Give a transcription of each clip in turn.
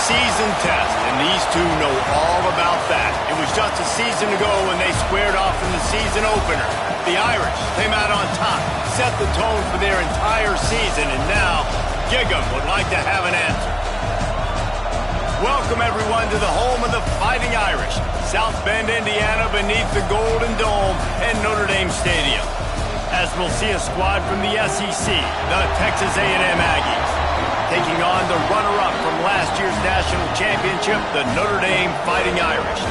season test, and these two know all about that. It was just a season ago when they squared off in the season opener. The Irish came out on top, set the tone for their entire season, and now Giggum would like to have an answer. Welcome, everyone, to the home of the Fighting Irish, South Bend, Indiana, beneath the Golden Dome and Notre Dame Stadium. As we'll see a squad from the SEC, the Texas A&M Aggies, taking on the runner-up from last year's national championship, the Notre Dame Fighting Irish.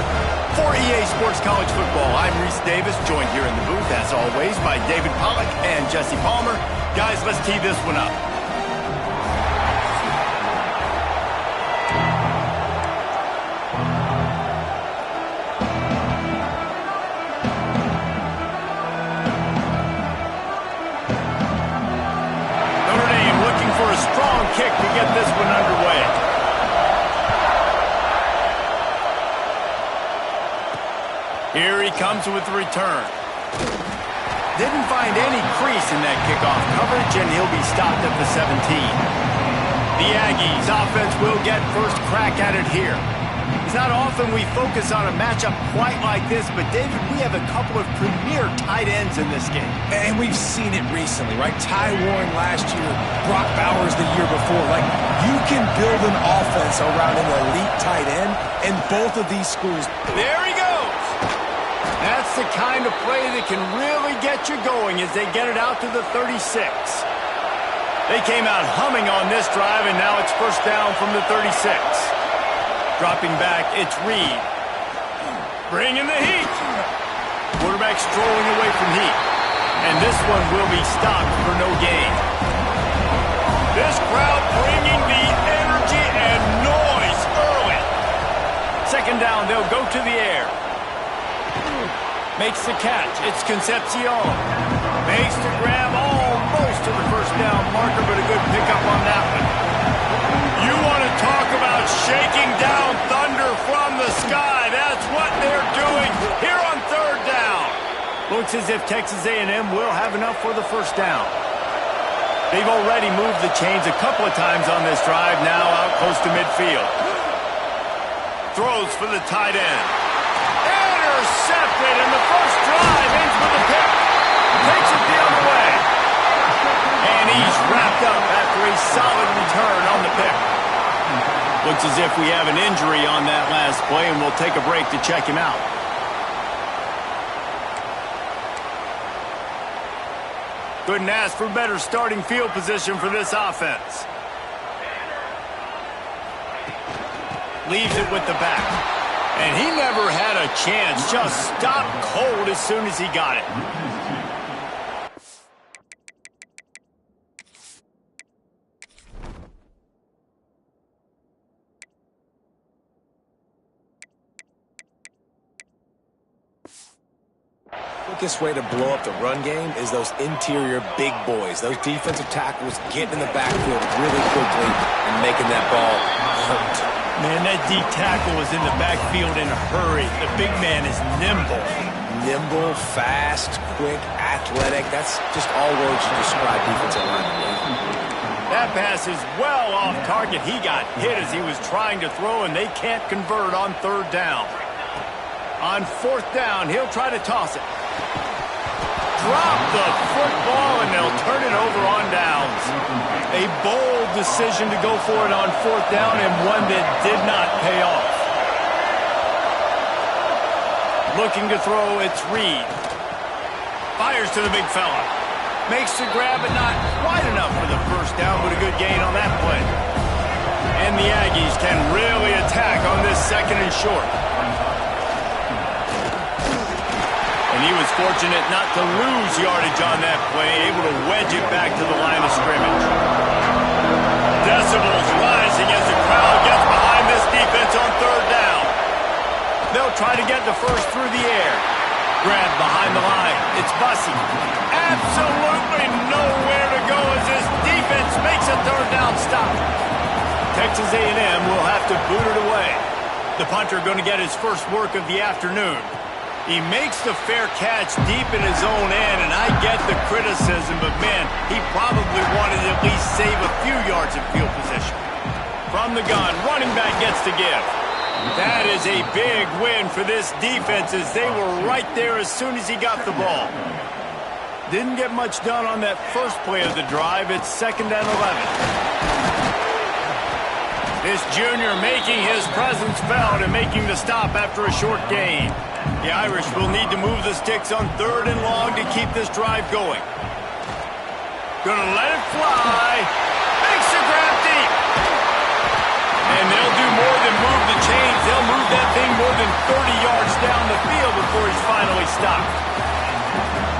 For EA Sports College Football, I'm Reese Davis, joined here in the booth, as always, by David Pollack and Jesse Palmer. Guys, let's tee this one up. Kick to get this one underway. Here he comes with the return. Didn't find any crease in that kickoff coverage, and he'll be stopped at the 17. The Aggies offense will get first crack at it here. It's not often we focus on a matchup quite like this, but David, we have a couple of premier tight ends in this game. And we've seen it recently, right? Ty Warren last year, Brock Bowers the year before. Like, you can build an offense around an elite tight end, and both of these schools. There he goes! That's the kind of play that can really get you going as they get it out to the 36. They came out humming on this drive, and now it's first down from the 36. Dropping back, it's Reed. Bringing the heat. Quarterback strolling away from heat. And this one will be stopped for no gain. This crowd bringing the energy and noise early. Second down, they'll go to the air. Makes the catch. It's Concepcion. Makes the grab almost to the first down marker, but a good pickup on that one. You want to talk about shaking down thunder from the sky. That's what they're doing here on third down. Looks as if Texas A&M will have enough for the first down. They've already moved the chains a couple of times on this drive, now out close to midfield. Throws for the tight end. Intercepted, and the first drive ends with a pick. Takes it the other way. And he's wrapped up after a solid return on the pick. Looks as if we have an injury on that last play, and we'll take a break to check him out. Couldn't ask for better starting field position for this offense. Leaves it with the back. And he never had a chance. Just stopped cold as soon as he got it. Quickest way to blow up the run game is those interior big boys. Those defensive tackles getting in the backfield really quickly and making that ball hurt. Man, that D tackle is in the backfield in a hurry. The big man is nimble. Nimble, fast, quick, athletic. That's just all words to describe defensive linemen. That pass is well off target. He got hit as he was trying to throw, and they can't convert on third down. On fourth down, he'll try to toss it. Drop the football, and they'll turn it over on downs. A bold decision to go for it on fourth down, and one that did not pay off. Looking to throw, it's Reed. Fires to the big fella. Makes the grab, but not quite enough for the first down, but a good gain on that play. And the Aggies can really attack on this second and short. And he was fortunate not to lose yardage on that play, able to wedge it back to the line of scrimmage. Decibels rising as the crowd gets behind this defense on third down. They'll try to get the first through the air. Grab behind the line. It's Bussey. Absolutely nowhere to go as this defense makes a third down stop. Texas A&M will have to boot it away. The punter going to get his first work of the afternoon. He makes the fair catch deep in his own end, and I get the criticism, but man, he probably wanted to at least save a few yards of field position. From the gun, running back gets to give. That is a big win for this defense as they were right there as soon as he got the ball. Didn't get much done on that first play of the drive. It's 2nd and 11. This junior making his presence felt and making the stop after a short gain. The Irish will need to move the sticks on 3rd and long to keep this drive going. Gonna let it fly. Makes the grab deep. And they'll do more than move the chains. They'll move that thing more than 30 yards down the field before he's finally stopped.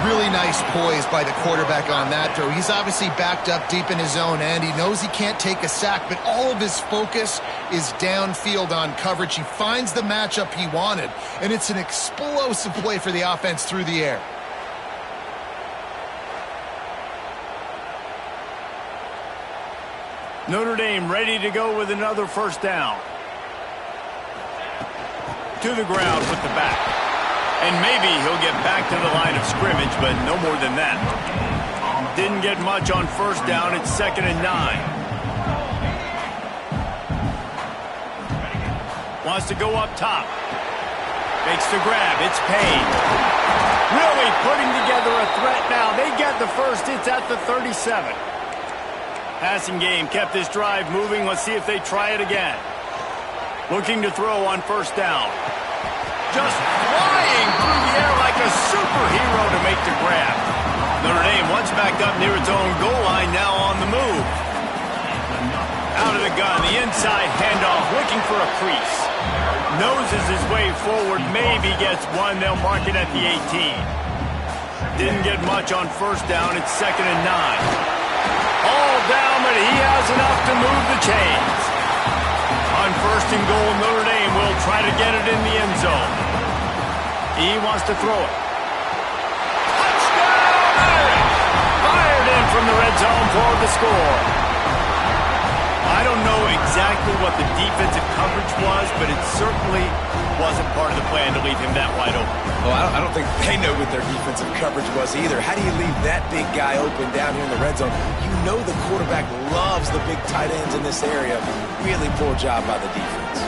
Really nice poise by the quarterback on that throw. He's obviously backed up deep in his own end. He knows he can't take a sack, but all of his focus is downfield on coverage. He finds the matchup he wanted, and it's an explosive play for the offense through the air. Notre Dame ready to go with another first down. To the ground with the back. And maybe he'll get back to the line of scrimmage, but no more than that. Didn't get much on first down. It's 2nd and 9. Wants to go up top. Makes the grab. It's Payne. Really putting together a threat now. They get the first. It's at the 37. Passing game kept this drive moving. Let's see if they try it again. Looking to throw on first down. Just flying through the air like a superhero to make the grab. Notre Dame once backed up near its own goal line, now on the move. Out of the gun, the inside handoff, looking for a crease. Noses his way forward, maybe gets one. They'll mark it at the 18. Didn't get much on first down. It's 2nd and 9. All down, but he has enough to move the chains. On 1st and goal, Notre Dame will try to get it in the end zone. He wants to throw it. Touchdown, Irish! Fired in from the red zone for the score. I don't know exactly what the defensive coverage was, but it certainly wasn't part of the plan to leave him that wide open. Well, I don't think they know what their defensive coverage was either. How do you leave that big guy open down here in the red zone? You know the quarterback loves the big tight ends in this area. Really poor job by the defense.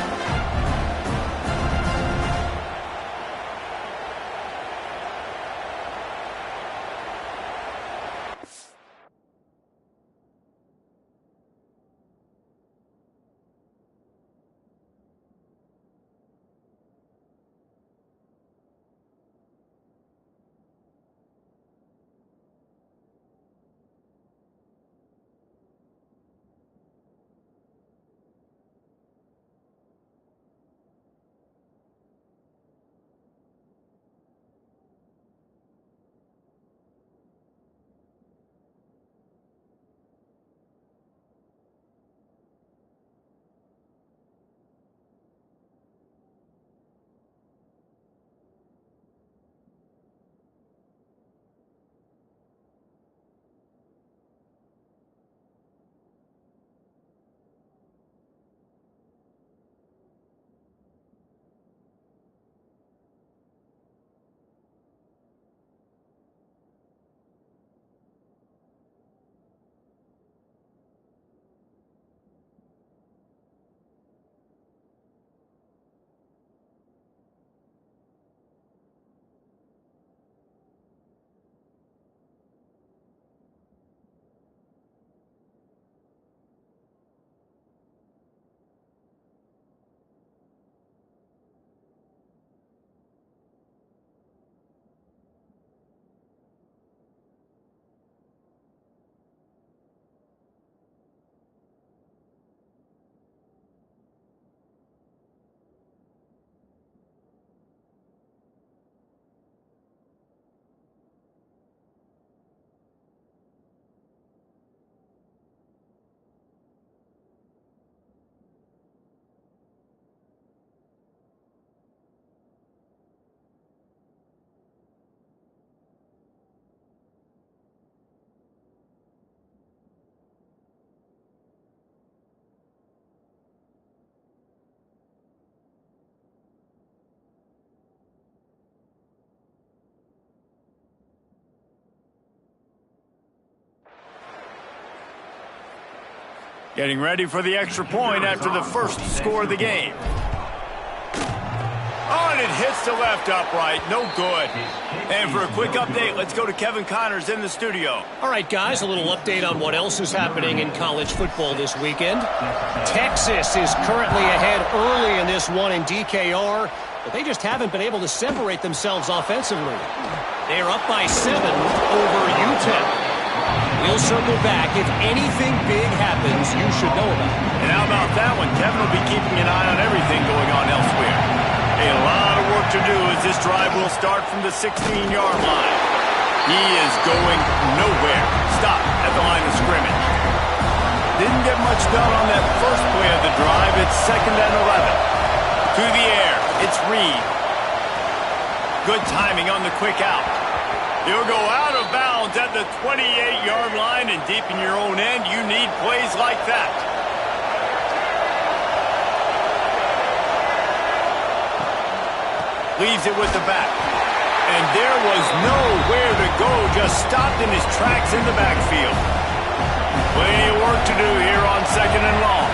Getting ready for the extra point after the first score of the game. Oh, and it hits the left upright. No good. And for a quick update, let's go to Kevin Connors in the studio. All right, guys, a little update on what else is happening in college football this weekend. Texas is currently ahead early in this one in DKR, but they just haven't been able to separate themselves offensively. They are up by 7 over UTEP. We'll circle back. If anything big happens, you should know about it. And how about that one? Kevin will be keeping an eye on everything going on elsewhere. A lot of work to do as this drive will start from the 16-yard line. He is going nowhere. Stop at the line of scrimmage. Didn't get much done on that first play of the drive. It's 2nd and 11. To the air. It's Reed. Good timing on the quick out. He'll go out of bounds at the 28-yard line, and deep in your own end, you need plays like that. Leaves it with the back. And there was nowhere to go, just stopped in his tracks in the backfield. Plenty of work to do here on 2nd and long.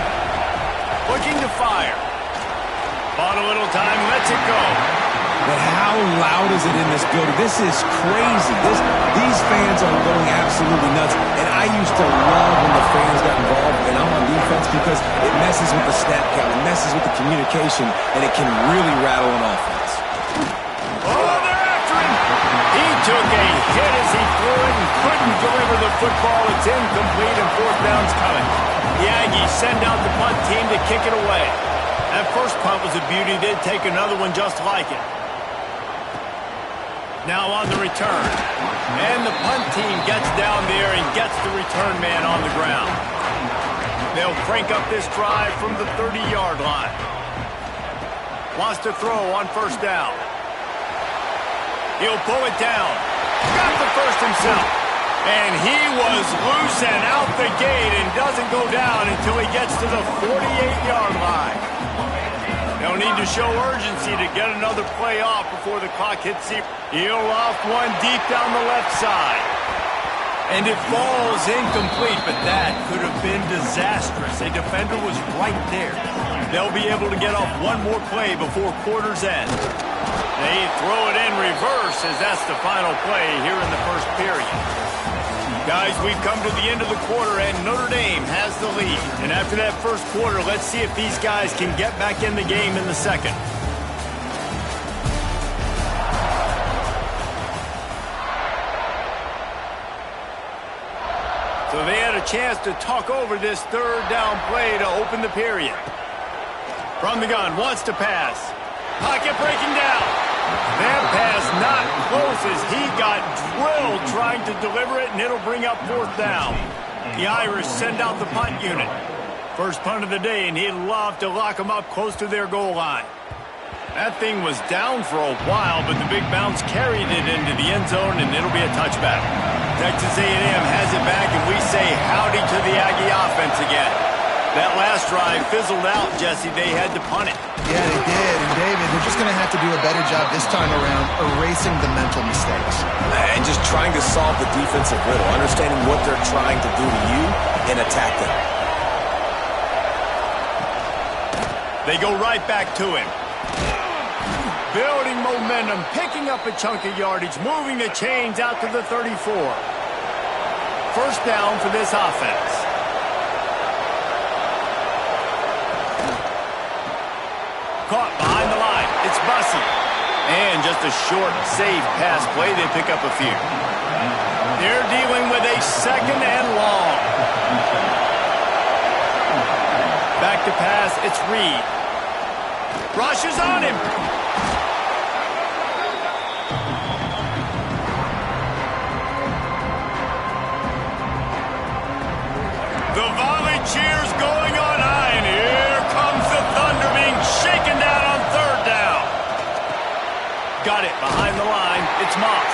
Looking to fire. Bought a little time, lets it go. But how loud is it in this building? This is crazy. These fans are going absolutely nuts. And I used to love when the fans got involved and I'm on defense because it messes with the snap count, it messes with the communication, and it can really rattle an offense. Oh, they're after him. He took a hit as he threw it and couldn't deliver the football. It's incomplete and 4th down's coming. The Aggies send out the punt team to kick it away. That first punt was a beauty. They'd take another one just like it. Now on the return. And the punt team gets down there and gets the return man on the ground. They'll crank up this drive from the 30-yard line. Wants to throw on 1st down. He'll pull it down. Got the first himself. And he was loose and out the gate and doesn't go down until he gets to the 48-yard line. They'll need to show urgency to get another play off before the clock hits 0. He'll off one deep down the left side. And it falls incomplete, but that could have been disastrous. A defender was right there. They'll be able to get off one more play before quarter's end. They throw it in reverse as that's the final play here in the first period. Guys, we've come to the end of the quarter, and Notre Dame has the lead. And after that first quarter, let's see if these guys can get back in the game in the second. So they had a chance to talk over this 3rd down play to open the period. From the gun, wants to pass. Pocket breaking down. That pass not close as he got drilled trying to deliver it, and it'll bring up 4th down. The Irish send out the punt unit. First punt of the day, and he'd love to lock them up close to their goal line. That thing was down for a while, but the big bounce carried it into the end zone, and it'll be a touchback. Texas A&M has it back, and we say howdy to the Aggie offense again. That last drive fizzled out, Jesse. They had to punt it. Yeah, they did. And, David, they're just going to have to do a better job this time around erasing the mental mistakes. And just trying to solve the defensive riddle, understanding what they're trying to do to you and attack them. They go right back to him. Building momentum, picking up a chunk of yardage, moving the chains out to the 34. First down for this offense. Caught behind the line. It's Bussey. And just a short, safe pass play. They pick up a few. They're dealing with a 2nd and long. Back to pass. It's Reed. Rushes on him. The volley cheers going on high, and here comes the thunder being shaken down on 3rd down. Got it behind the line. It's Moss.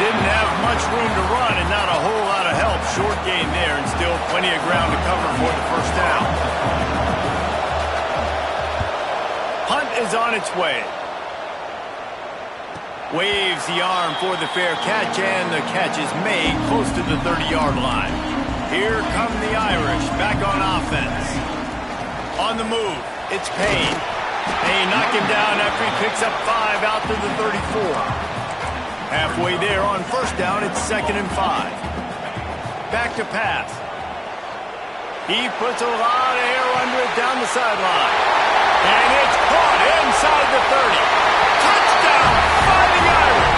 Didn't have much room to run and not a whole lot of help. Short gain there and still plenty of ground to cover for the first down. Punt is on its way. Waves the arm for the fair catch, and the catch is made close to the 30-yard line. Here come the Irish back on offense. On the move, it's Payne. They knock him down after he picks up 5 out to the 34. Halfway there on first down, it's 2nd and 5. Back to pass. He puts a lot of air under it down the sideline. And it's caught inside the 30. Touchdown, Fighting Irish.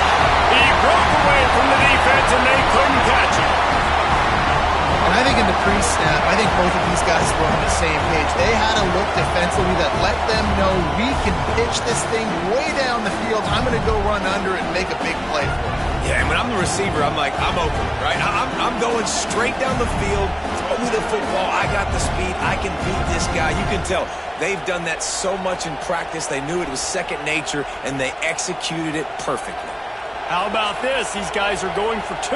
He broke away from the defense and they couldn't catch him. And I think in the pre-snap, I think both of these guys were on the same page. They had a look defensively that let them know we can pitch this thing way down the field. I'm going to go run under it and make a big play for it. Yeah, and when I'm the receiver, I'm like, I'm open, right? I'm going straight down the field. Throw me the football. I got the speed. I can beat this guy. You can tell they've done that so much in practice. They knew it was second nature, and they executed it perfectly. How about this? These guys are going for 2.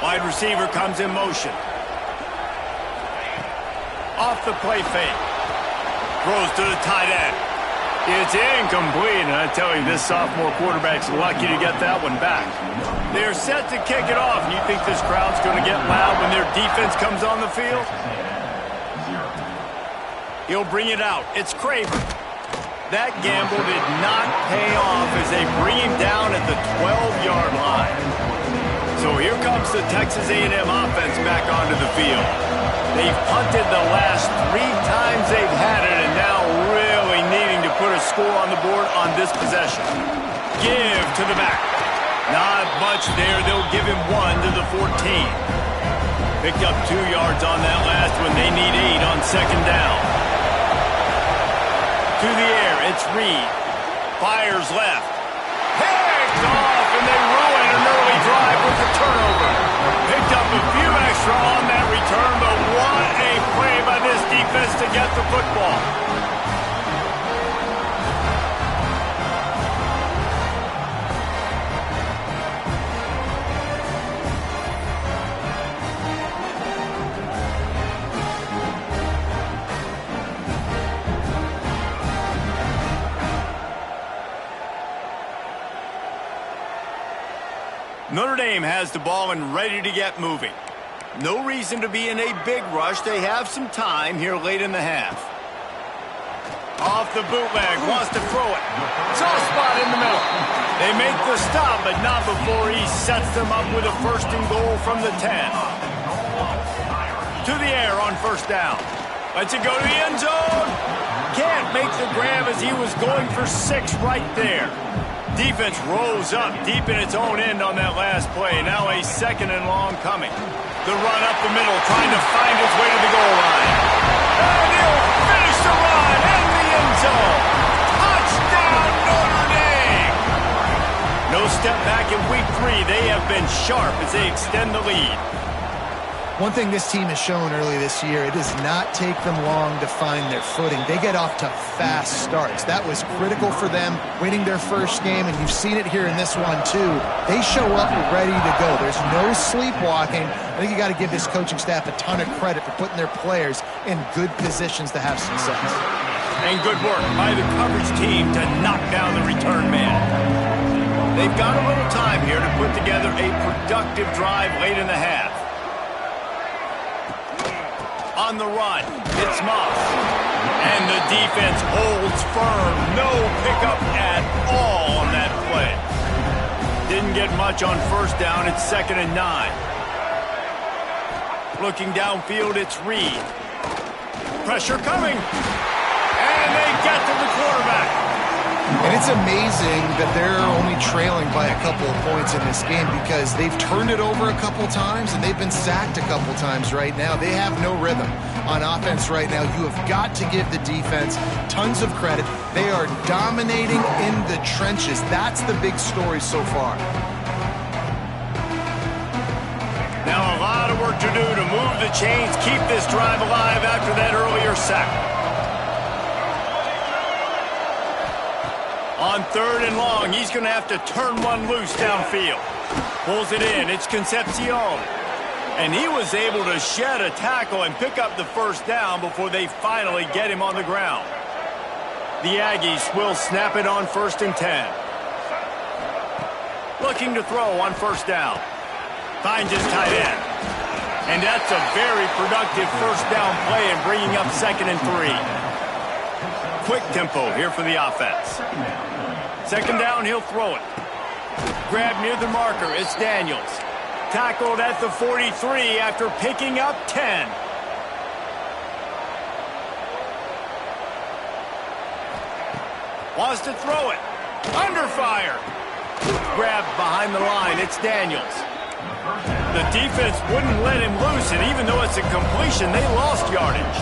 Wide receiver comes in motion. Off the play fake. Throws to the tight end. It's incomplete, and I tell you, this sophomore quarterback's lucky to get that one back. They're set to kick it off, and you think this crowd's going to get loud when their defense comes on the field? He'll bring it out. It's Craver. That gamble did not pay off as they bring him down at the 12-yard line. So here comes the Texas A&M offense back onto the field. They've punted the last 3 times they've had it, and now really needing to put a score on the board on this possession. Give to the back. Not much there. They'll give him 1 to the 14. Picked up 2 yards on that last one. They need 8 on second down. To the air, it's Reed. Fires left. Picked off, and they ruin an early drive with a turnover. Picked up a few extra on that return, but what a play by this defense to get the football. Notre Dame has the ball and ready to get moving. No reason to be in a big rush. They have some time here late in the half. Off the bootleg, wants to throw it. Soft spot in the middle. They make the stop, but not before he sets them up with a 1st and goal from the 10. To the air on first down. Lets it go to the end zone. Can't make the grab as he was going for 6 right there. Defense rose up deep in its own end on that last play. Now a 2nd and long coming. The run up the middle, trying to find his way to the goal line. And he'll finish the run in the end zone. Touchdown, Notre Dame! No step back in week 3. They have been sharp as they extend the lead. One thing this team has shown early this year, it does not take them long to find their footing. They get off to fast starts. That was critical for them winning their first game, and you've seen it here in this one too. They show up ready to go. There's no sleepwalking. I think you got to give this coaching staff a ton of credit for putting their players in good positions to have success. And good work by the coverage team to knock down the return man. They've got a little time here to put together a productive drive late in the half. On the run, it's Moss. And the defense holds firm. No pickup at all on that play. Didn't get much on first down. It's 2nd and 9. Looking downfield, it's Reed. Pressure coming. And they get to the quarterback. And it's amazing that they're only trailing by a couple of points in this game because they've turned it over a couple times and they've been sacked a couple times right now. They have no rhythm on offense right now. You have got to give the defense tons of credit. They are dominating in the trenches. That's the big story so far. Now a lot of work to do to move the chains, keep this drive alive after that earlier sack. On 3rd and long, he's going to have to turn one loose downfield. Pulls it in. It's Concepcion. And he was able to shed a tackle and pick up the first down before they finally get him on the ground. The Aggies will snap it on 1st and 10. Looking to throw on first down. Finds his tight end. And that's a very productive first down play and bringing up 2nd and 3. Quick tempo here for the offense. 2nd down, he'll throw it. Grab near the marker, it's Daniels. Tackled at the 43 after picking up 10. Wants to throw it. Under fire. Grabbed behind the line, it's Daniels. The defense wouldn't let him loose, and even though it's a completion, they lost yardage.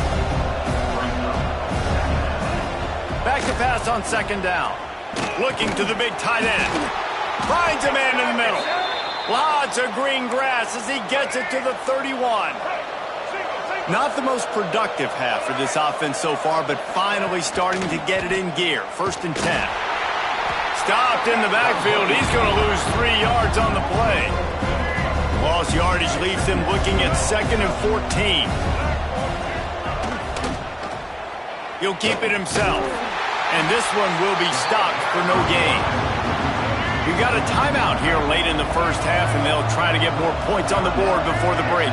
Back to pass on 2nd down. Looking to the big tight end. Finds a man in the middle. Lots of green grass as he gets it to the 31. Not the most productive half for this offense so far, but finally starting to get it in gear. 1st and 10. Stopped in the backfield. He's going to lose 3 yards on the play. Lost yardage leaves them looking at 2nd and 14. He'll keep it himself. And this one will be stopped for no gain. We've got a timeout here late in the first half, and they'll try to get more points on the board before the break.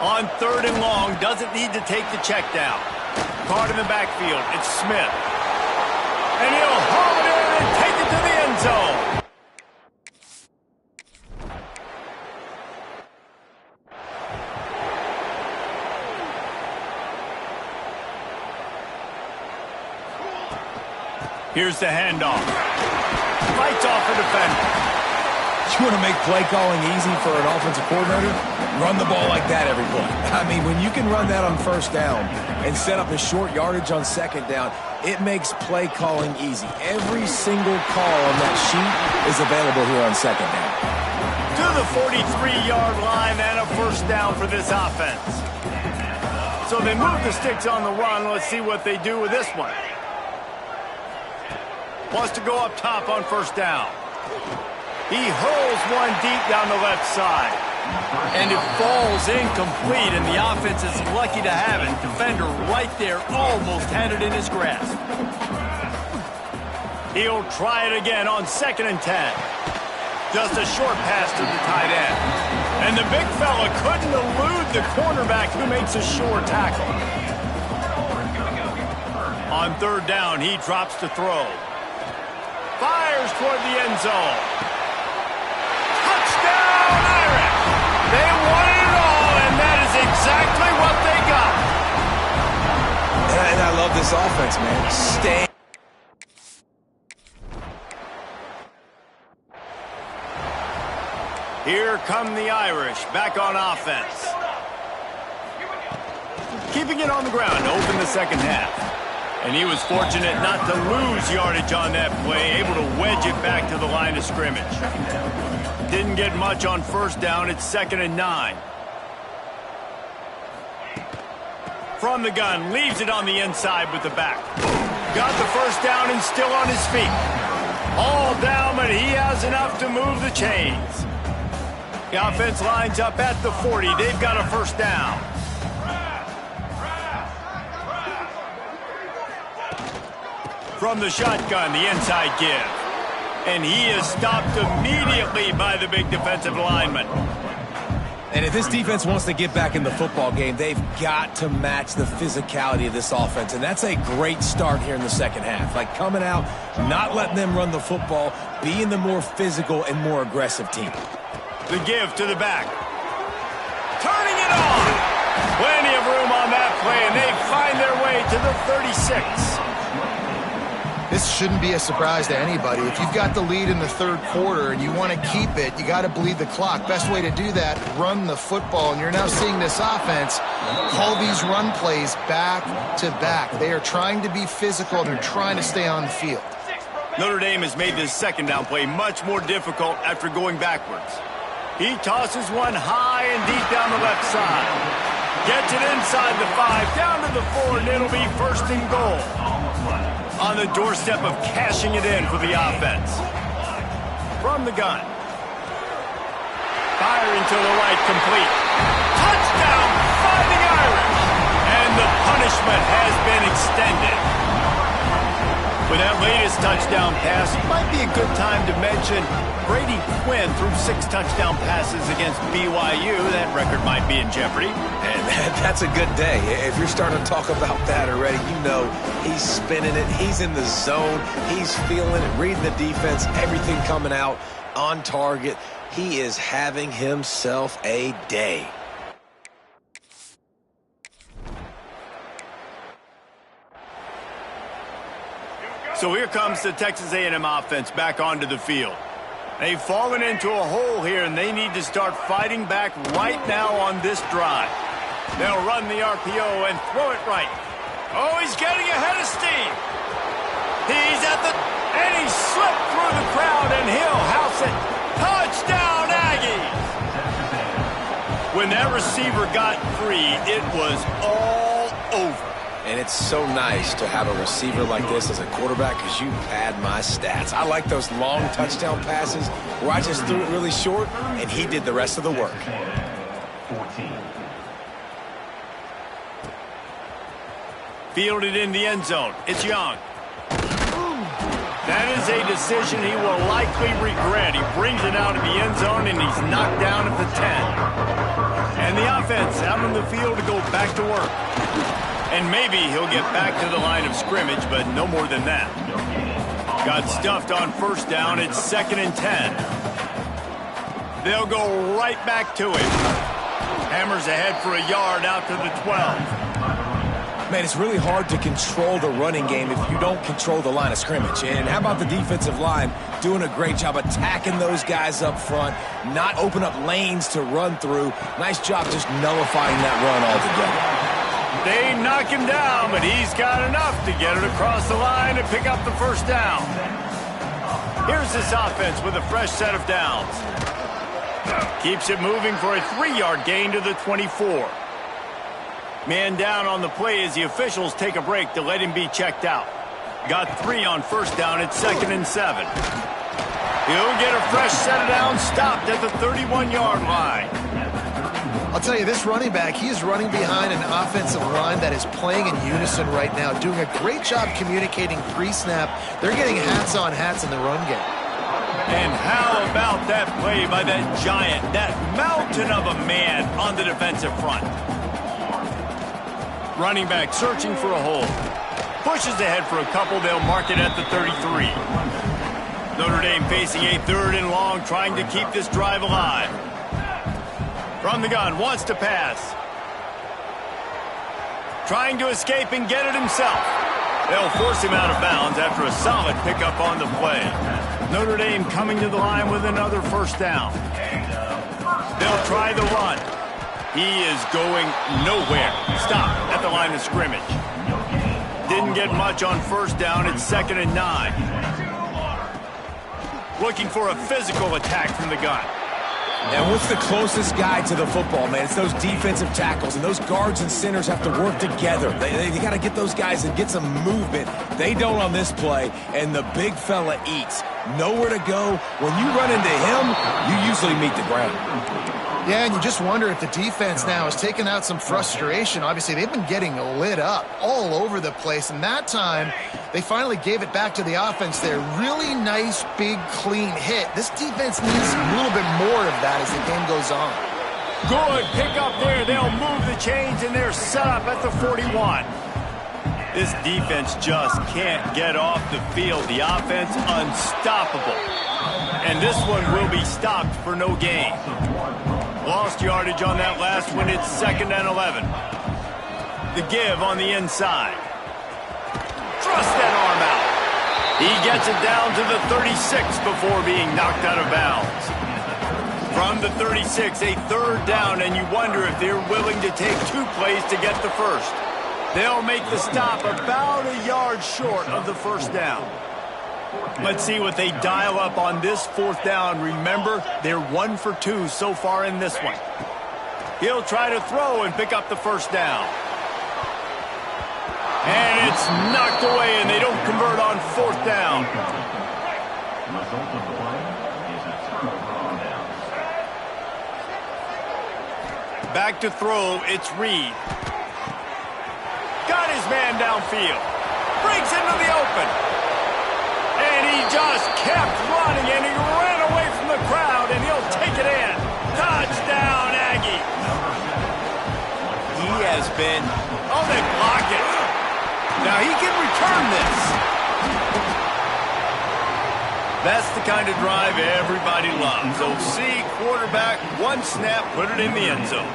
On 3rd and long, doesn't need to take the check down. Caught in the backfield, it's Smith. And he'll haul it in and take it to the end zone. Here's the handoff. Fights off a defender. You want to make play calling easy for an offensive coordinator? Run the ball like that every play. I mean, when you can run that on 1st down and set up a short yardage on 2nd down, it makes play calling easy. Every single call on that sheet is available here on 2nd down. To the 43-yard line and a 1st down for this offense. So they move the sticks on the run. Let's see what they do with this one. Wants to go up top on 1st down. He hurls one deep down the left side. And it falls incomplete, and the offense is lucky to have it. Defender right there almost had it in his grasp. He'll try it again on 2nd and 10. Just a short pass to the tight end. And the big fella couldn't elude the cornerback who makes a sure tackle. On 3rd down, he drops to throw. Fires toward the end zone. Touchdown, Irish! They wanted it all, and that is exactly what they got. And I love this offense, man. Stay. Here come the Irish, back on offense. Keeping it on the ground to open the 2nd half. And he was fortunate not to lose yardage on that play, able to wedge it back to the line of scrimmage. Didn't get much on 1st down, it's 2nd and 9. From the gun, leaves it on the inside with the back. Got the 1st down and still on his feet. All down, but he has enough to move the chains. The offense lines up at the 40. They've got a 1st down. From the shotgun, the inside give. And he is stopped immediately by the big defensive lineman. And if this defense wants to get back in the football game, they've got to match the physicality of this offense. And that's a great start here in the 2nd half. Like coming out, not letting them run the football, being the more physical and more aggressive team. The give to the back. Turning it on. Plenty of room on that play, and they find their way to the 36. This shouldn't be a surprise to anybody. If you've got the lead in the 3rd quarter and you want to keep it, you got to bleed the clock. Best way to do that, run the football. And you're now seeing this offense call these run plays back to back. They are trying to be physical. They're trying to stay on the field. Notre Dame has made this 2nd down play much more difficult after going backwards. He tosses one high and deep down the left side. Gets it inside the 5, down to the 4, and it'll be 1st and goal. On the doorstep of cashing it in for the offense. From the gun. Firing to the right, complete. Touchdown, Fighting Irish! And the punishment has been extended. With that latest touchdown pass, it might be a good time to mention Brady Quinn threw 6 touchdown passes against BYU. That record might be in jeopardy. And that's a good day. If you're starting to talk about that already, you know he's spinning it. He's in the zone. He's feeling it, reading the defense, everything coming out on target. He is having himself a day. So here comes the Texas A&M offense back onto the field. They've fallen into a hole here, and they need to start fighting back right now on this drive. They'll run the RPO and throw it right. Oh, he's getting ahead of steam. He's at the... and he slipped through the crowd, and he'll house it. Touchdown, Aggies! When that receiver got free, it was all over. And it's so nice to have a receiver like this as a quarterback because you pad my stats. I like those long touchdown passes where I just threw it really short and he did the rest of the work. 14. Fielded in the end zone. It's Young. That is a decision he will likely regret. He brings it out of the end zone and he's knocked down at the 10. And the offense out on the field to go back to work. And maybe he'll get back to the line of scrimmage, but no more than that. Got stuffed on first down. It's 2nd and 10. They'll go right back to him. Hammers ahead for a yard out to the 12. Man, it's really hard to control the running game if you don't control the line of scrimmage. And how about the defensive line doing a great job attacking those guys up front, not open up lanes to run through. Nice job just nullifying that run altogether. They knock him down, but he's got enough to get it across the line and pick up the first down. Here's this offense with a fresh set of downs. Keeps it moving for a 3-yard gain to the 24. Man down on the play as the officials take a break to let him be checked out. Got 3 on first down. It's 2nd and 7. He'll get a fresh set of downs stopped at the 31-yard line. I'll tell you, this running back, he is running behind an offensive line that is playing in unison right now, doing a great job communicating pre-snap. They're getting hats on hats in the run game. And how about that play by that giant, that mountain of a man on the defensive front? Running back searching for a hole. Pushes ahead for a couple. They'll mark it at the 33. Notre Dame facing a 3rd and long, trying to keep this drive alive. From the gun, wants to pass. Trying to escape and get it himself. They'll force him out of bounds after a solid pickup on the play. Notre Dame coming to the line with another first down. They'll try the run. He is going nowhere. Stop at the line of scrimmage. Didn't get much on first down. It's 2nd and 9. Looking for a physical attack from the gun. And what's the closest guy to the football, man? It's those defensive tackles, and those guards and centers have to work together. They got to get those guys and get some movement. They don't on this play, and the big fella eats. Nowhere to go. When you run into him, you usually meet the ground. Yeah, and you just wonder if the defense now has taken out some frustration. Obviously, they've been getting lit up all over the place, and that time they finally gave it back to the offense there. Really nice, big, clean hit. This defense needs a little bit more of that as the game goes on. Good pick up there. They'll move the chains, and they're set up at the 41. This defense just can't get off the field. The offense unstoppable. And this one will be stopped for no gain. Lost yardage on that last one. It's 2nd and 11. The give on the inside. Thrust that arm out. He gets it down to the 36 before being knocked out of bounds. From the 36, a 3rd down, and you wonder if they're willing to take 2 plays to get the first. They'll make the stop about a yard short of the first down. Let's see what they dial up on this 4th down. Remember, they're 1 for 2 so far in this one. He'll try to throw and pick up the first down. And it's knocked away, and they don't convert on 4th down. Back to throw, it's Reed. Got his man downfield. Breaks into the open. he just kept running, and he ran away from the crowd, and he'll take it in. Touchdown, Aggie. He has been... Oh, they block it. Now he can return this. That's the kind of drive everybody loves. OC, quarterback, one snap, put it in the end zone.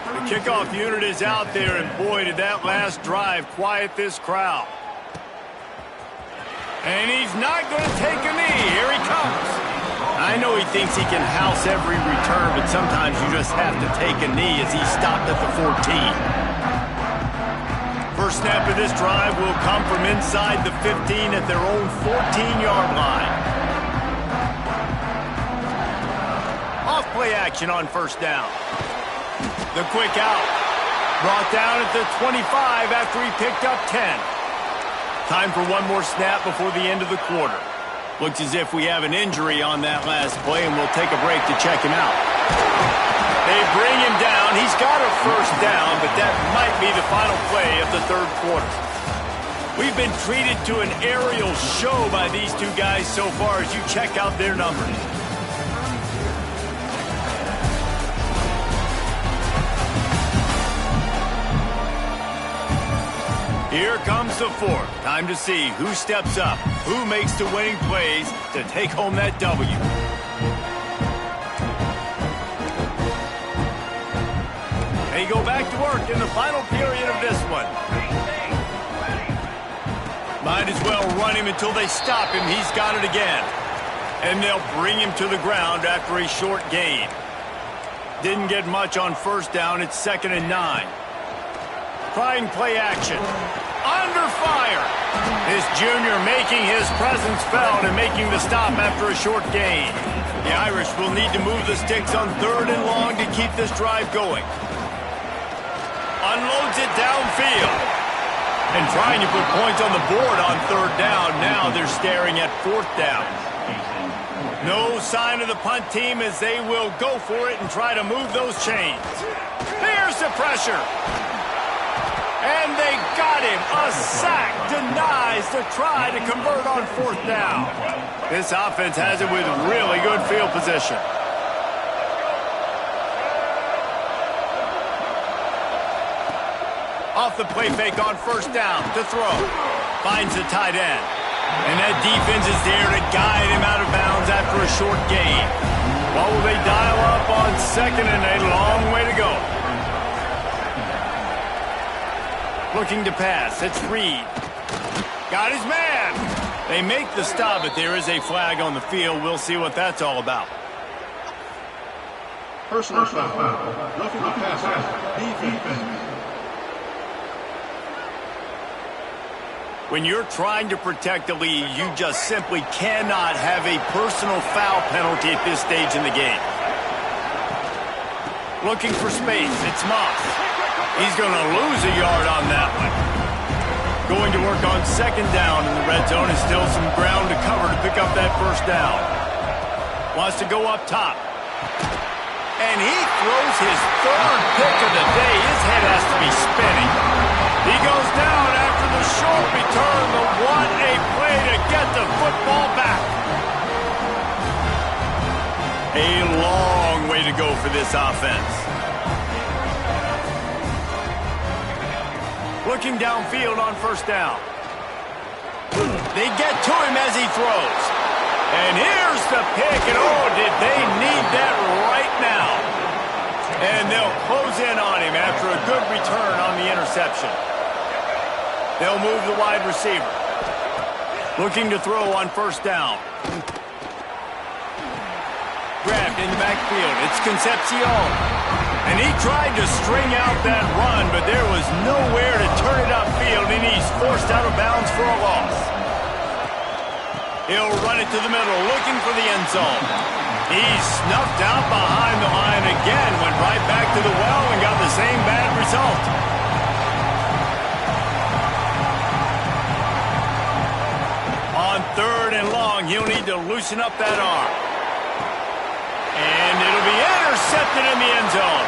The kickoff unit is out there, and boy, did that last drive quiet this crowd. And he's not going to take a knee. Here he comes. I know he thinks he can house every return, but sometimes you just have to take a knee as he stopped at the 14. First snap of this drive will come from inside the 15 at their own 14-yard line. Off play action on first down. The quick out. Brought down at the 25 after he picked up 10. Time for one more snap before the end of the quarter. Looks as if we have an injury on that last play, and we'll take a break to check him out. They bring him down. He's got a first down, but that might be the final play of the third quarter. We've been treated to an aerial show by these two guys so far as you check out their numbers. Here comes the fourth. Time to see who steps up, who makes the winning plays to take home that W. They go back to work in the final period of this one. Might as well run him until they stop him. He's got it again. And they'll bring him to the ground after a short gain. Didn't get much on first down. It's 2nd and 9. Trying play action. Under fire. This junior making his presence felt and making the stop after a short gain. The Irish will need to move the sticks on 3rd and long to keep this drive going. Unloads it downfield. And trying to put points on the board on 3rd down. Now they're staring at 4th down. No sign of the punt team as they will go for it and try to move those chains. Here's the pressure. And they got him. A sack denies the try to convert on 4th down. This offense has it with really good field position. Off the play fake on first down to throw. Finds the tight end. And that defense is there to guide him out of bounds after a short gain. What will they dial up on 2nd and a long way to go? Looking to pass. It's Reed. Got his man. They make the stop, but there is a flag on the field. We'll see what that's all about. Personal foul. Roughing the passer. Defense. When you're trying to protect the lead, you just simply cannot have a personal foul penalty at this stage in the game. Looking for space. It's Moss. He's going to lose a yard on that one. Going to work on 2nd down in the red zone and still some ground to cover to pick up that first down. Wants to go up top. And he throws his 3rd pick of the day. His head has to be spinning. He goes down after the short return, but what a play to get the football back. A long way to go for this offense. Looking downfield on first down. They get to him as he throws. And here's the pick, and oh, did they need that right now. And they'll close in on him after a good return on the interception. They'll move the wide receiver. Looking to throw on first down. Grabbed in the backfield. It's Concepcion. And he tried to string out that run, but there was nowhere to turn it upfield, and he's forced out of bounds for a loss. He'll run it to the middle, looking for the end zone. He's snuffed out behind the line again, went right back to the well and got the same bad result. On 3rd and long, he'll need to loosen up that arm. And it'll be intercepted in the end zone.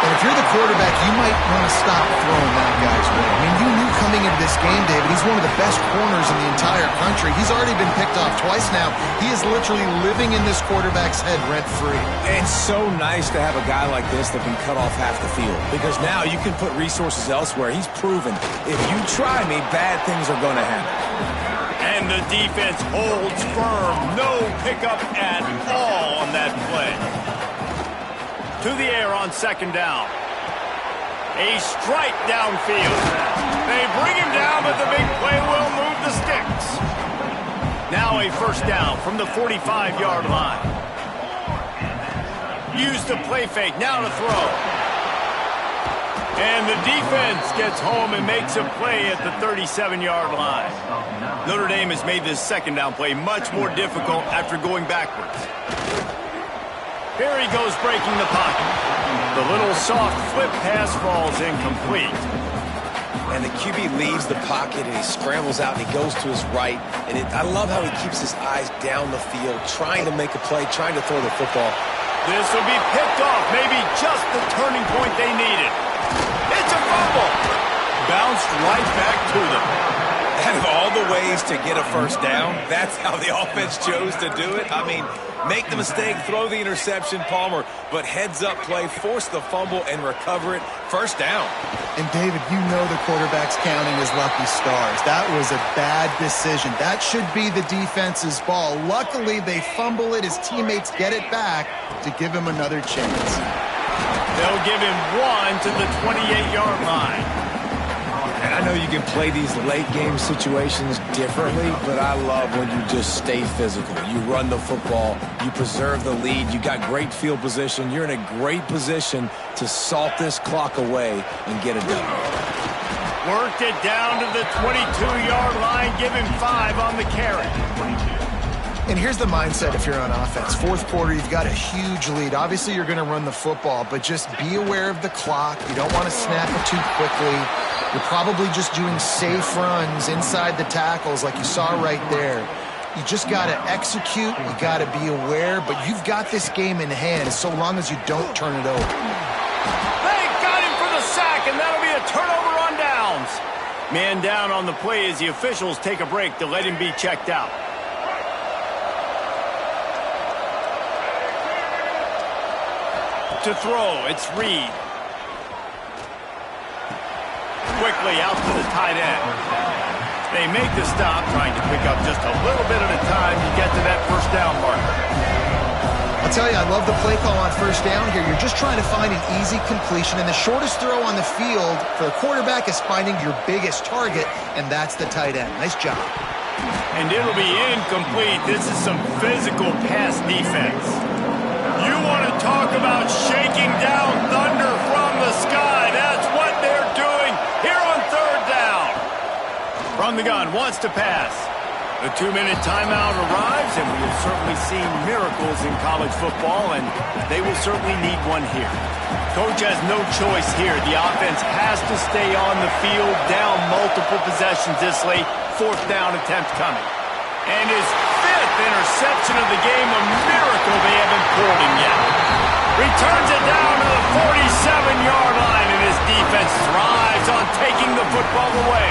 And if you're the quarterback, you might want to stop throwing that guy's way. I mean, you knew coming into this game, David. He's one of the best corners in the entire country. He's already been picked off twice now. He is literally living in this quarterback's head rent-free. It's so nice to have a guy like this that can cut off half the field, because now you can put resources elsewhere. He's proven if you try me, bad things are going to happen. And the defense holds firm. No pickup at all on that play. To the air on second down. A strike downfield. They bring him down, but the big play will move the sticks. Now a first down from the 45-yard line. Use the play fake. Now to throw. And the defense gets home and makes a play at the 37-yard line. Notre Dame has made this second down play much more difficult after going backwards. Here he goes breaking the pocket. The little soft flip pass falls incomplete. And the QB leaves the pocket and he scrambles out and he goes to his right. And I love how he keeps his eyes down the field, trying to make a play, trying to throw the football. This will be picked off, maybe just the turning point they needed. It's a fumble. Bounced right back to them. Out of all the ways to get a first down, that's how the offense chose to do it. I mean, make the mistake, throw the interception, Palmer, but heads-up play, force the fumble, and recover it. First down. And, David, you know the quarterback's counting his lucky stars. That was a bad decision. That should be the defense's ball. Luckily, they fumble it. His teammates get it back to give him another chance. They'll give him one to the 28-yard line. And I know you can play these late-game situations differently, but I love when you just stay physical. You run the football, you preserve the lead, you got great field position, you're in a great position to salt this clock away and get it done. Worked it down to the 22-yard line, give him 5 on the carry. And here's the mindset if you're on offense. Fourth quarter, you've got a huge lead. Obviously, you're going to run the football, but just be aware of the clock. You don't want to snap it too quickly. You're probably just doing safe runs inside the tackles like you saw right there. You just got to execute. You got to be aware, but you've got this game in hand so long as you don't turn it over. They got him for the sack, and that'll be a turnover on downs. Man down on the play as the officials take a break to let him be checked out. To throw, it's Reed. Quickly out to the tight end. They make the stop, trying to pick up just a little bit at a time to get to that first down marker. I'll tell you, I love the play call on first down here. You're just trying to find an easy completion, and the shortest throw on the field for the quarterback is finding your biggest target, and that's the tight end. Nice job. And it'll be incomplete. This is some physical pass defense. You want to talk about shaking down thunder from the sky. That's what they're doing here on third down. From the gun, wants to pass. The 2-minute timeout arrives, and we have certainly seen miracles in college football, and they will certainly need one here. Coach has no choice here. The offense has to stay on the field, down multiple possessions this late. Fourth down attempt coming. And his 5th interception of the game, a miracle they haven't pulled him yet. Returns it down to the 47-yard line, and his defense thrives on taking the football away.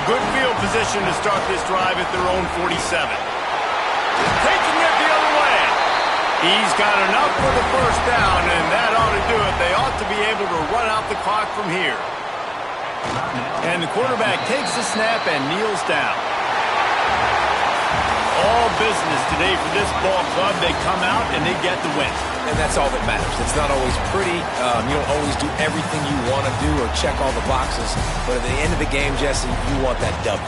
Good field position to start this drive at their own 47. Taking it the other way. He's got enough for the first down, and that ought to do it. They ought to be able to run out the clock from here. And the quarterback takes the snap and kneels down. All business today for this ball club. They come out and they get the win. And that's all that matters. It's not always pretty. You don't always do everything you want to do or check all the boxes. But at the end of the game, Jesse, you want that W.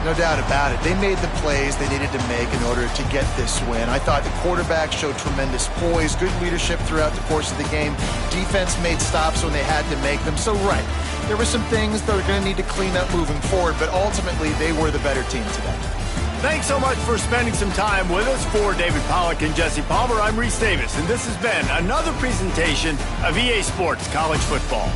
No doubt about it. They made the plays they needed to make in order to get this win. I thought the quarterback showed tremendous poise, good leadership throughout the course of the game. Defense made stops when they had to make them. So, right, there were some things they're going to need to clean up moving forward, but ultimately they were the better team today. Thanks so much for spending some time with us. For David Pollack and Jesse Palmer, I'm Reese Davis, and this has been another presentation of EA Sports College Football.